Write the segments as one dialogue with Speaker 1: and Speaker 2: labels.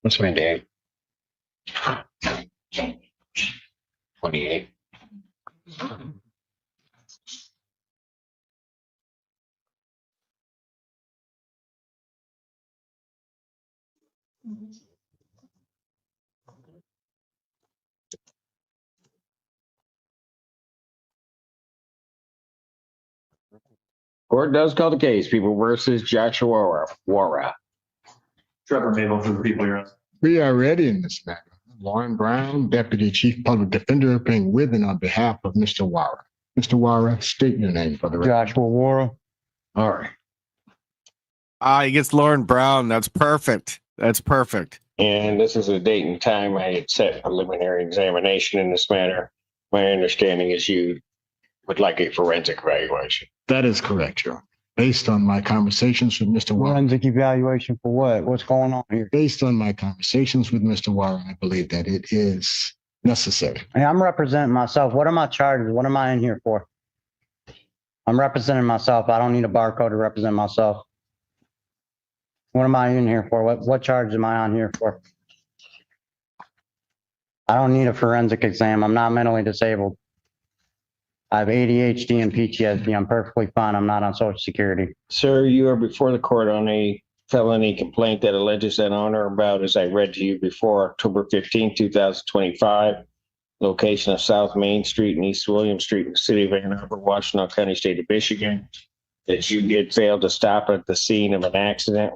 Speaker 1: What's my date? 28. Court does call the case. People versus Joshua Wara.
Speaker 2: Trevor Mabel for the people here.
Speaker 3: We are ready in this matter. Lauren Brown, Deputy Chief Public Defender, appearing with and on behalf of Mr. Wara. Mr. Wara, state your name for the record.
Speaker 4: Joshua Wara.
Speaker 1: All right.
Speaker 5: He gets Lauren Brown. That's perfect. That's perfect.
Speaker 1: And this is a date and time I had set preliminary examination in this matter. My understanding is you would like a forensic evaluation.
Speaker 3: That is correct, Your Honor. Based on my conversations with Mr. Wara.
Speaker 4: Forensic evaluation for what? What's going on here?
Speaker 3: Based on my conversations with Mr. Wara, I believe that it is necessary.
Speaker 4: Hey, I'm representing myself. What are my charges? What am I in here for? I'm representing myself. I don't need a barcode to represent myself. What am I in here for? What charge am I on here for? I don't need a forensic exam. I'm not mentally disabled. I have ADHD and PTSD. I'm perfectly fine. I'm not on Social Security.
Speaker 1: Sir, you are before the court on a felony complaint that alleges that on or about, as I read to you before, October 15, 2025, location of South Main Street and East William Street in the city of Ann Arbor, Washtenaw County, state of Michigan, that you did fail to stop at the scene of an accident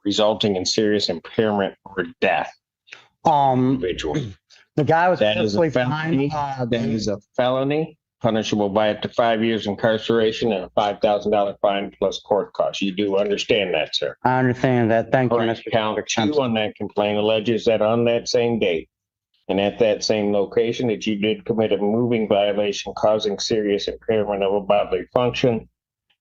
Speaker 1: resulting in serious impairment or death. Individual.
Speaker 4: The guy was
Speaker 1: That is a
Speaker 4: perfectly
Speaker 1: felony.
Speaker 4: fine.
Speaker 1: That is a felony, punishable by up to 5 years incarceration and a $5,000 fine plus court costs. You do understand that, sir?
Speaker 4: I understand that. Thank you,
Speaker 1: All right,
Speaker 4: Mr.
Speaker 1: count
Speaker 4: Chairman.
Speaker 1: 2 on that complaint alleges that on that same date and at that same location that you did commit a moving violation causing serious impairment of a bodily function.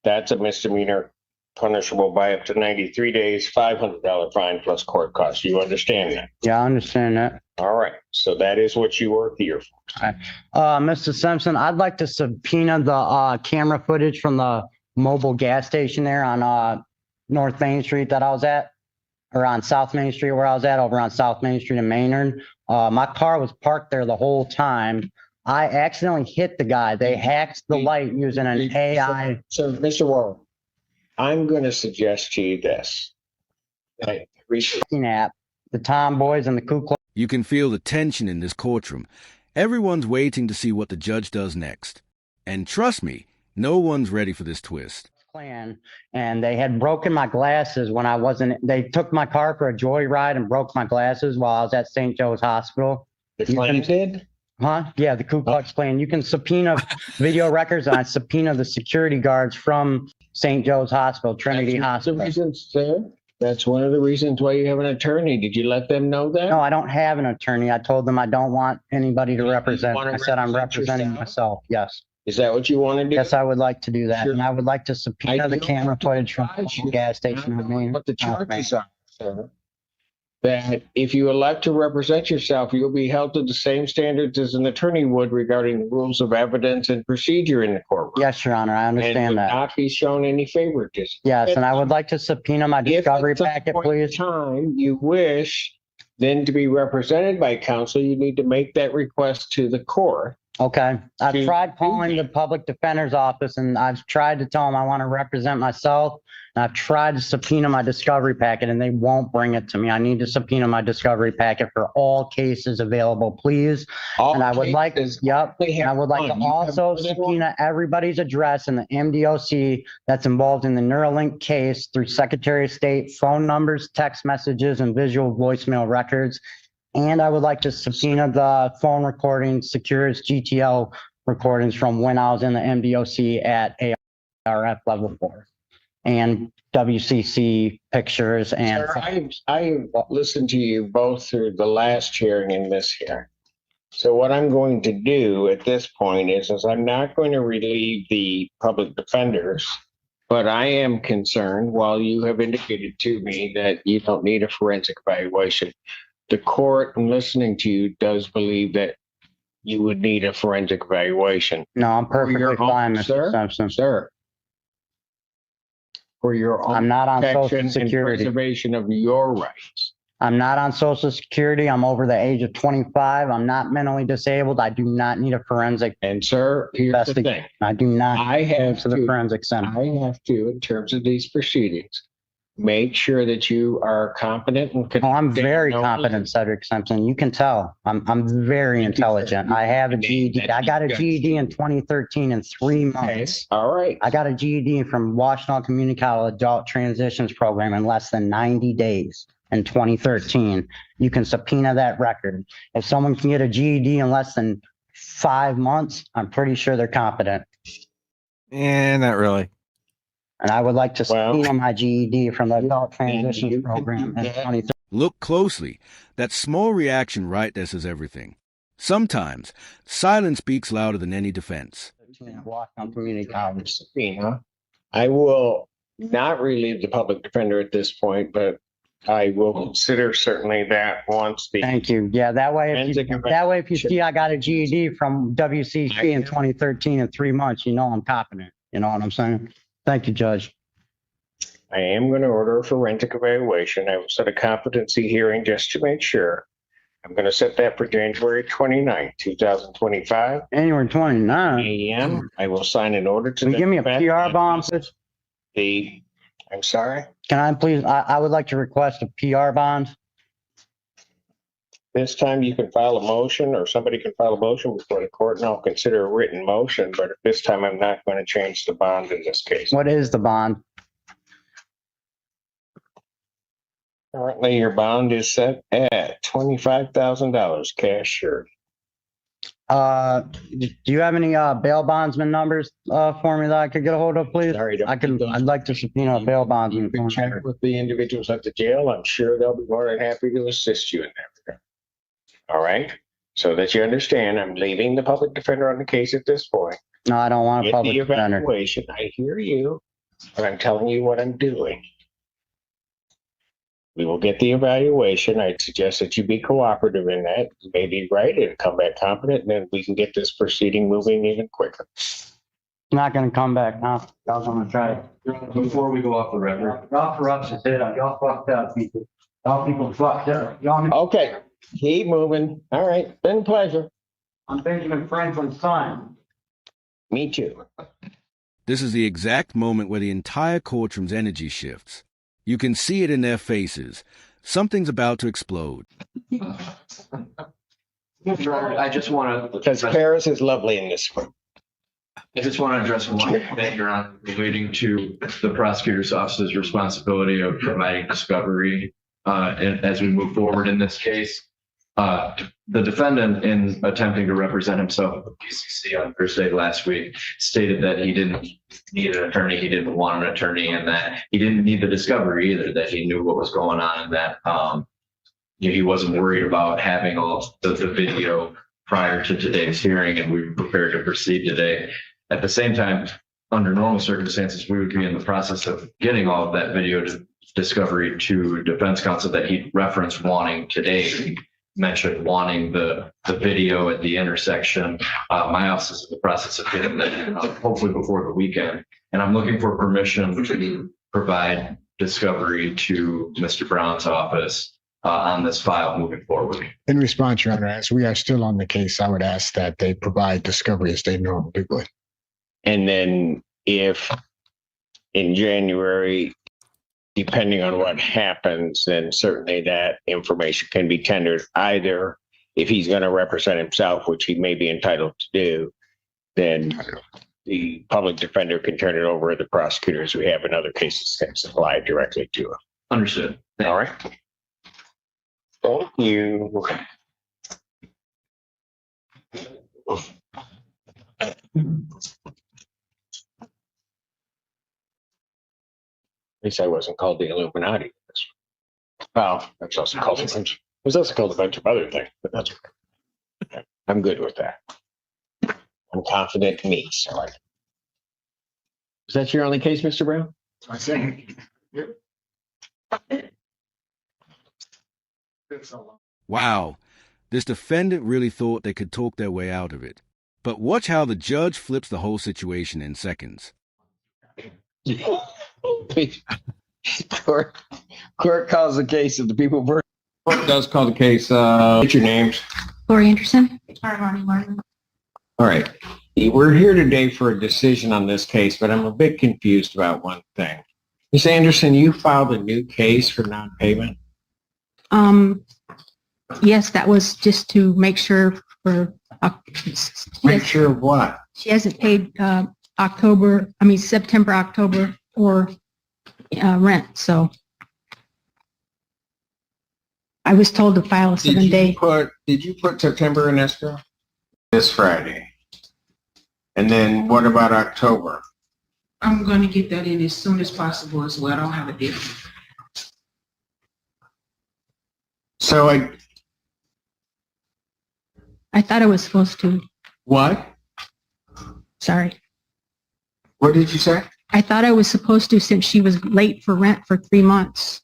Speaker 1: That's a misdemeanor, punishable by up to 93 days, $500 fine plus court costs. You understand that?
Speaker 4: Yeah, I understand that.
Speaker 1: All right. So that is what you are here for.
Speaker 4: Mr. Simpson, I'd like to subpoena the camera footage from the mobile gas station there on North Main Street that I was at, or on South Main Street where I was at, over on South Main Street in Maynard. My car was parked there the whole time. I accidentally hit the guy. They hacked the light using an AI.
Speaker 1: So, Mr. Warren, I'm going to suggest to you this.
Speaker 4: App, the Tomboys and the Ku Klux
Speaker 5: You can feel the tension in this courtroom. Everyone's waiting to see what the judge does next. And trust me, no one's ready for this twist.
Speaker 4: Klan, and they had broken my glasses when I wasn't. They took my car for a joyride and broke my glasses while I was at St. Joe's Hospital.
Speaker 1: The Klan did?
Speaker 4: Huh? Yeah, the Ku Klux Klan. You can subpoena video records, and I subpoena the security guards from St. Joe's Hospital, Trinity Hospital.
Speaker 1: That's one of the reasons why you have an attorney. Did you let them know that?
Speaker 4: No, I don't have an attorney. I told them I don't want anybody to represent.
Speaker 1: wanna
Speaker 4: I said I'm
Speaker 1: represent
Speaker 4: representing
Speaker 1: yourself?
Speaker 4: myself. Yes.
Speaker 1: Is that what you want to do?
Speaker 4: Yes, I would like to do that.
Speaker 1: Sure.
Speaker 4: And I would like to subpoena the
Speaker 1: do
Speaker 4: camera
Speaker 1: have to
Speaker 4: footage from
Speaker 1: advise
Speaker 4: the
Speaker 1: you,
Speaker 4: gas station.
Speaker 1: not knowing what the
Speaker 4: South Main.
Speaker 1: charges are, sir. That if you elect to represent yourself, you'll be held to the same standards as an attorney would regarding the rules of evidence and procedure in the courtroom.
Speaker 4: Yes, Your Honor, I
Speaker 1: And
Speaker 4: understand
Speaker 1: would
Speaker 4: that.
Speaker 1: not be shown any favoritism.
Speaker 4: Yes, and I would like to subpoena my discovery
Speaker 1: If at some
Speaker 4: packet,
Speaker 1: point in
Speaker 4: please.
Speaker 1: time you wish then to be represented by counsel, you need to make that request to the court.
Speaker 4: Okay. I've
Speaker 1: to
Speaker 4: tried
Speaker 1: do
Speaker 4: calling the public defender's office and I've tried to tell them I want to represent myself. And I've tried to subpoena my discovery packet and they won't bring it to me. I need to subpoena my discovery packet for all cases available, please. And I would like, yep.
Speaker 1: they
Speaker 4: And I
Speaker 1: have
Speaker 4: would like to
Speaker 1: one. You have
Speaker 4: also
Speaker 1: more than one.
Speaker 4: subpoena everybody's address in the MDOC that's involved in the Neuralink case through Secretary of State, phone numbers, text messages, and visual voicemail records. And I would like to subpoena the phone recordings, Securus GTL recordings from when I was in the MDOC at ARF level 4 and WCC pictures. And
Speaker 1: Sir, I listened to you both through the last hearing and this hearing. So what I'm going to do at this point is I'm not going to relieve the public defenders, but I am concerned, while you have indicated to me that you don't need a forensic evaluation, the court, in listening to you, does believe that you would need a forensic evaluation.
Speaker 4: no, I'm perfectly
Speaker 1: your own-
Speaker 4: fine, Mr.
Speaker 1: sir?
Speaker 4: Simpson.
Speaker 1: Sir, for your own
Speaker 4: I'm not on
Speaker 1: protection
Speaker 4: Social
Speaker 1: and
Speaker 4: Security.
Speaker 1: preservation of your rights.
Speaker 4: I'm not on Social Security. I'm over the age of 25. I'm not mentally disabled. I do not need a forensic.
Speaker 1: And sir, here's the thing.
Speaker 4: I do not
Speaker 1: I
Speaker 4: go
Speaker 1: have
Speaker 4: to the
Speaker 1: to,
Speaker 4: forensic center.
Speaker 1: I have to, in terms of these proceedings, make sure that you are competent and.
Speaker 4: Oh, I'm very
Speaker 1: No-
Speaker 4: competent, Cedric Simpson. You can tell. I'm very intelligent. I have a GED. I got a GED in 2013 in 3 months.
Speaker 1: All right.
Speaker 4: I got a GED from Washington Community College Adult Transitions Program in less than 90 days in 2013. You can subpoena that record. If someone can get a GED in less than 5 months, I'm pretty sure they're competent.
Speaker 6: And not really.
Speaker 4: And I would like to
Speaker 1: Well,
Speaker 4: subpoena my GED from the Adult
Speaker 1: you
Speaker 4: Transitions
Speaker 1: can
Speaker 4: Program
Speaker 1: do
Speaker 4: in
Speaker 1: that.
Speaker 4: 2013.
Speaker 5: Look closely. That small reaction right there says everything. Sometimes silence speaks louder than any defense.
Speaker 4: At Washington Community College.
Speaker 1: Subpoena. I will not relieve the public defender at this point, but I will consider certainly that once the.
Speaker 4: Thank you. Yeah, that way,
Speaker 1: Forensic
Speaker 4: if you see I got a GED from WCC in 2013 in 3 months, you know I'm competent. You know what I'm saying? Thank you, Judge.
Speaker 1: I am going to order a forensic evaluation. I will set a competency hearing just to make sure. I'm going to set that for January 29th, 2025.
Speaker 4: January 29.
Speaker 1: AM. I will sign an order to.
Speaker 4: Can you give me a
Speaker 1: that
Speaker 4: PR
Speaker 1: effect.
Speaker 4: bond, please?
Speaker 1: I'm sorry.
Speaker 4: Can I please, I would like to request a PR bond.
Speaker 1: This time you can file a motion or somebody can file a motion before the court and I'll consider a written motion, but at this time I'm not going to change the bond in this case.
Speaker 4: What is the bond?
Speaker 1: Currently, your bond is set at $25,000 cash sure.
Speaker 4: Do you have any bail bondsman numbers for me that I could get a hold of, please?
Speaker 1: Sorry,
Speaker 4: I'd like to subpoena a bail bondsman.
Speaker 1: You can check with the individuals at the jail. I'm sure they'll be more than happy to assist you in that regard. All right. So that you understand, I'm leaving the public defender on the case at this point.
Speaker 4: No, I don't want a
Speaker 1: Get
Speaker 4: public
Speaker 1: the
Speaker 4: defender.
Speaker 1: evaluation. I hear you, but I'm telling you what I'm doing. We will get the evaluation. I'd suggest that you be cooperative in that. You may be right and come back competent, and then we can get this proceeding moving even quicker.
Speaker 4: Not gonna come back now. I was gonna try it.
Speaker 2: Before we go off the record,
Speaker 4: Y'all corruption, y'all fucked up people. Y'all people fucked up. Y'all,
Speaker 1: Okay, keep moving. All right, been a pleasure.
Speaker 4: I'm Benjamin Franklin's son.
Speaker 1: Me too.
Speaker 5: This is the exact moment where the entire courtroom's energy shifts. You can see it in their faces. Something's about to explode.
Speaker 2: I just want to.
Speaker 1: Because Paris is lovely in this one.
Speaker 2: I just want to address one thing, Your Honor, relating to the prosecutor's office's responsibility of providing discovery as we move forward in this case. The defendant, in attempting to represent himself at the PCC on Thursday last week, stated that he didn't need an attorney, he didn't want an attorney, and that he didn't need the discovery either, that he knew what was going on, and that he wasn't worried about having all the video prior to today's hearing, and we were prepared to proceed today. At the same time, under normal circumstances, we would be in the process of getting all of that video discovery to defense counsel that he referenced wanting today. Mentioned wanting the video at the intersection. My office is in the process of getting that hopefully before the weekend. And I'm looking for permission to provide discovery to Mr. Brown's office on this file moving forward.
Speaker 3: In response, Your Honor, as we are still on the case, I would ask that they provide discovery as they normally would.
Speaker 1: And then if in January, depending on what happens, then certainly that information can be tendered either if he's going to represent himself, which he may be entitled to do, then the public defender can turn it over to the prosecutors we have in other cases can supply directly to him.
Speaker 2: Understood.
Speaker 1: All right. Thank you. At least I wasn't called the Illuminati. Well, that's also called a bunch. It was also called a bunch of other things, but that's okay. I'm good with that. I'm confident in me, so I. Is that your only case, Mr. Brown?
Speaker 3: I think.
Speaker 5: Wow, this defendant really thought they could talk their way out of it. But watch how the judge flips the whole situation in seconds.
Speaker 1: Court calls the case of the people Court does call the case. What's your names?
Speaker 7: Lori Anderson.
Speaker 1: All right. We're here today for a decision on this case, but I'm a bit confused about one thing. Ms. Anderson, you filed a new case for non-payment?
Speaker 7: Yes, that was just to make sure for,
Speaker 1: Make sure of what?
Speaker 7: she hasn't paid, September, October, or, rent, so. I was told to file a 7-day.
Speaker 1: Did you put September in escrow? This Friday. And then what about October?
Speaker 8: I'm going to get that in as soon as possible as well. I don't have a deal.
Speaker 1: So
Speaker 7: I thought I was supposed to,
Speaker 1: what?
Speaker 7: sorry.
Speaker 1: What did you say?
Speaker 7: I thought I was supposed to since she was late for rent for 3 months.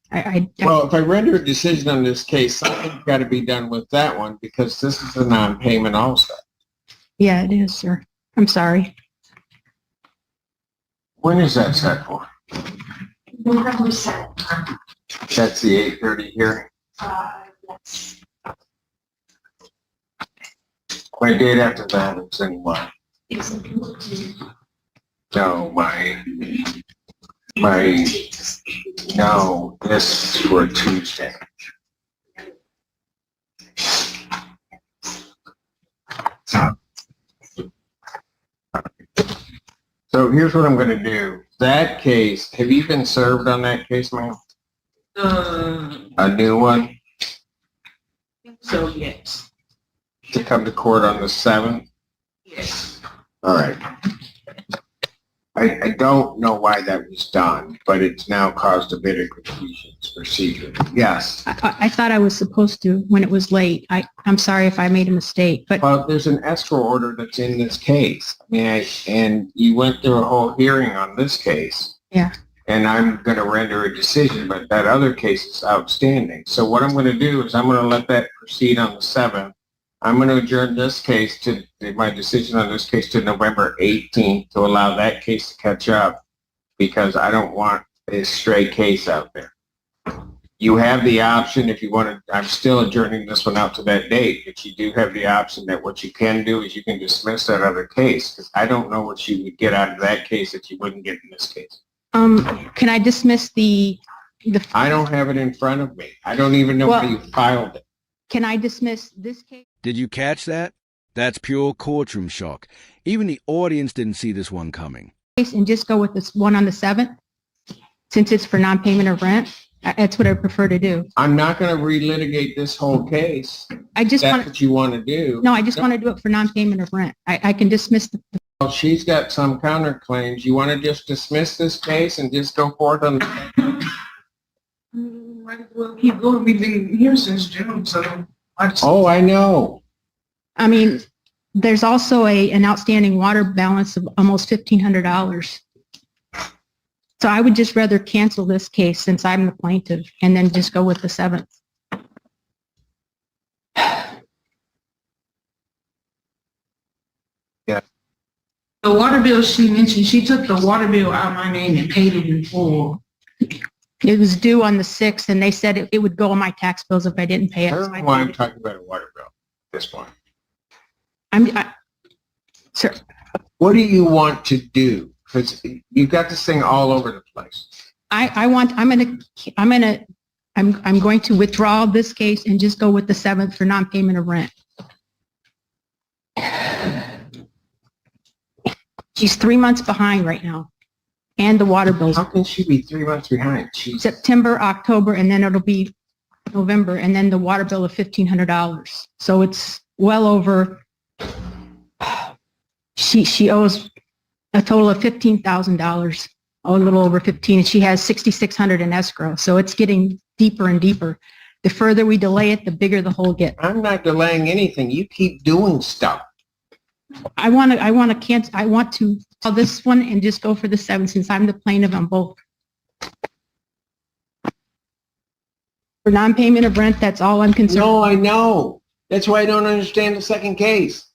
Speaker 1: Well, if I render a decision on this case, something's got to be done with that one because this is a non-payment also.
Speaker 7: Yeah, it is, sir. I'm sorry.
Speaker 1: When is that set for?
Speaker 9: November 7th.
Speaker 1: That's the 8:30 hearing.
Speaker 9: Yes.
Speaker 1: My date after that is in what?
Speaker 9: It's
Speaker 1: No, no, this for Tuesday. So here's what I'm going to do. That case, have you been served on that case, ma'am? A new one
Speaker 8: So yes,
Speaker 1: to come to court on the 7th?
Speaker 8: yes.
Speaker 1: All right. I don't know why that was done, but it's now caused a bit of confusion procedure. Yes.
Speaker 7: I thought I was supposed to when it was late. I'm sorry if I made a mistake, but
Speaker 1: Well, there's an escrow order that's in this case. And you went through a whole hearing on this case.
Speaker 7: Yeah.
Speaker 1: And I'm going to render a decision, but that other case is outstanding. So what I'm going to do is I'm going to let that proceed on the 7th. I'm going to adjourn this case to my decision on this case to November 18th to allow that case to catch up because I don't want a stray case out there. You have the option if you want to, I'm still adjourning this one out to that date, but you do have the option that what you can do is you can dismiss that other case because I don't know what you would get out of that case that you wouldn't get in this case.
Speaker 7: can I dismiss the
Speaker 1: I don't have it in front of me. I don't even know how you filed it.
Speaker 7: can I dismiss this case?
Speaker 5: Did you catch that? That's pure courtroom shock. Even the audience didn't see this one coming.
Speaker 7: And just go with this one on the 7th, since it's for non-payment of rent? That's what I prefer to do.
Speaker 1: I'm not going to relitigate this whole case.
Speaker 7: I just
Speaker 1: That's
Speaker 7: want,
Speaker 1: what you want to do.
Speaker 7: no, I just want to do it for non-payment of rent. I can dismiss the,
Speaker 1: Well, she's got some counterclaims. You want to just dismiss this case and just go forth on
Speaker 8: Might as well keep going. We've been here since June, so.
Speaker 1: Oh, I know.
Speaker 7: I mean, there's also an outstanding water balance of almost $1,500. So I would just rather cancel this case since I'm the plaintiff and then just go with the 7th.
Speaker 8: The water bill she mentioned, she took the water bill out of my name and paid it in full.
Speaker 7: It was due on the 6th and they said it would go on my tax bills if I didn't pay it.
Speaker 1: I don't know why I'm talking about a water bill at this point.
Speaker 7: Sir,
Speaker 1: What do you want to do? Because you've got this thing all over the place.
Speaker 7: I'm going to withdraw this case and just go with the 7th for non-payment of rent. She's 3 months behind right now. And the water bills,
Speaker 1: How can she be 3 months behind? She's
Speaker 7: September, October, and then it'll be November, and then the water bill of $1,500. So it's well over, she owes a total of $15,000, a little over 15, and she has 6,600 in escrow. So it's getting deeper and deeper. The further we delay it, the bigger the hole gets.
Speaker 1: I'm not delaying anything. You keep doing stuff.
Speaker 7: I want to call this one and just go for the 7th since I'm the plaintiff on both. For non-payment of rent, that's all I'm concerned.
Speaker 1: No, I know. That's why I don't understand the second case.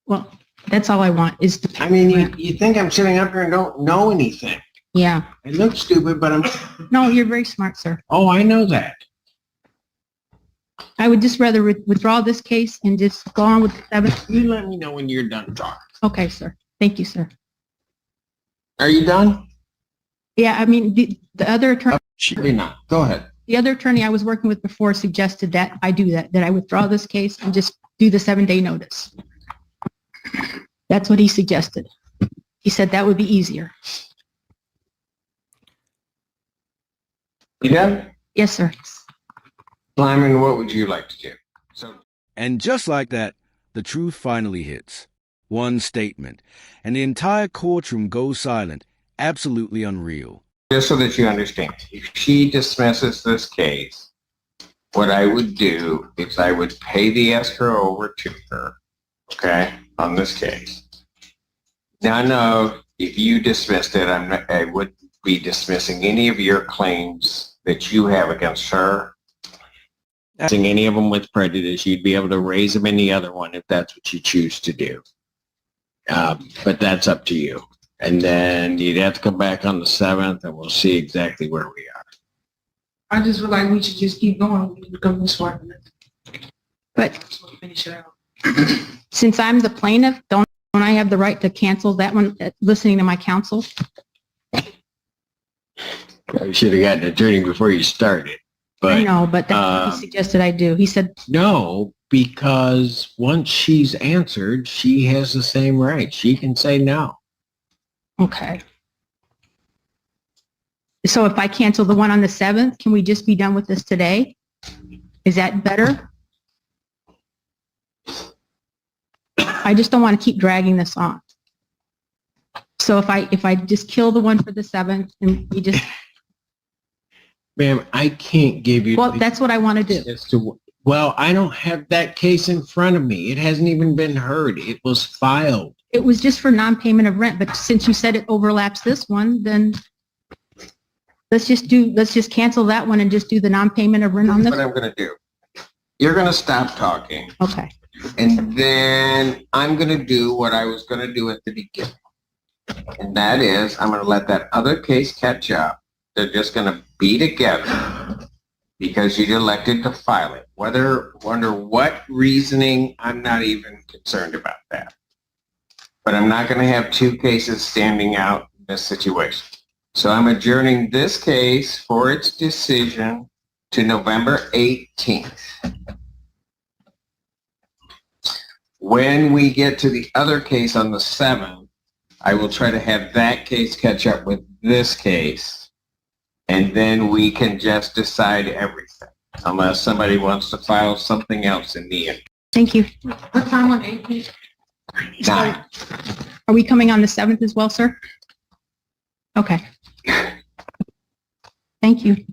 Speaker 7: Well, that's all I want is the.
Speaker 1: I mean, you think I'm sitting up here and don't know anything.
Speaker 7: Yeah.
Speaker 10: I look stupid, but I'm,
Speaker 7: No, you're very smart, sir.
Speaker 10: oh, I know that.
Speaker 7: I would just rather withdraw this case and just go on with the 7th.
Speaker 10: You let me know when you're done talking.
Speaker 7: Okay, sir. Thank you, sir.
Speaker 10: Are you done?
Speaker 7: Yeah, I mean, the other attorney,
Speaker 10: You're not. Go ahead.
Speaker 7: the other attorney I was working with before suggested that I do that I withdraw this case and just do the 7-day notice. That's what he suggested. He said that would be easier.
Speaker 10: You done?
Speaker 7: Yes, sir.
Speaker 10: Lyman, what would you like to do? So,
Speaker 5: And just like that, the truth finally hits. One statement, and the entire courtroom goes silent. Absolutely unreal.
Speaker 10: just so that you understand, if she dismisses this case, what I would do is I would pay the escrow over to her, okay, on this case. Now, no, if you dismissed it, I would be dismissing any of your claims that you have against her. Any of them with prejudice, you'd be able to raise them in the other one if that's what you choose to do. But that's up to you. And then you'd have to come back on the 7th and we'll see exactly where we are.
Speaker 8: I just feel like we should just keep going because this one.
Speaker 7: But
Speaker 8: Finish it out.
Speaker 7: since I'm the plaintiff, don't I have the right to cancel that one, listening to my counsel?
Speaker 10: You should have gotten an attorney before you started. But
Speaker 7: I know, but that's what he suggested I do. He said,
Speaker 10: no, because once she's answered, she has the same right. She can say no.
Speaker 7: okay. So if I cancel the one on the 7th, can we just be done with this today? Is that better? I just don't want to keep dragging this on. So if I just kill the one for the 7th and we just,
Speaker 10: Ma'am, I can't give you.
Speaker 7: well, that's what I want to do.
Speaker 10: as to, well, I don't have that case in front of me. It hasn't even been heard. It was filed.
Speaker 7: It was just for non-payment of rent, but since you said it overlaps this one, then let's just cancel that one and just do the non-payment of rent on
Speaker 10: That's
Speaker 7: this.
Speaker 10: what I'm going to do. You're going to stop talking.
Speaker 7: Okay.
Speaker 10: And then I'm going to do what I was going to do at the beginning. And that is, I'm going to let that other case catch up. They're just going to be together because you elected to file it. Whether, under what reasoning, I'm not even concerned about that. But I'm not going to have two cases standing out in this situation. So I'm adjourning this case for its decision to November 18th. When we get to the other case on the 7th, I will try to have that case catch up with this case, and then we can just decide everything, unless somebody wants to file something else in the end.
Speaker 7: Thank you.
Speaker 8: What time on 18th?
Speaker 10: 9.
Speaker 7: Are we coming on the 7th as well, sir? Okay. Thank you.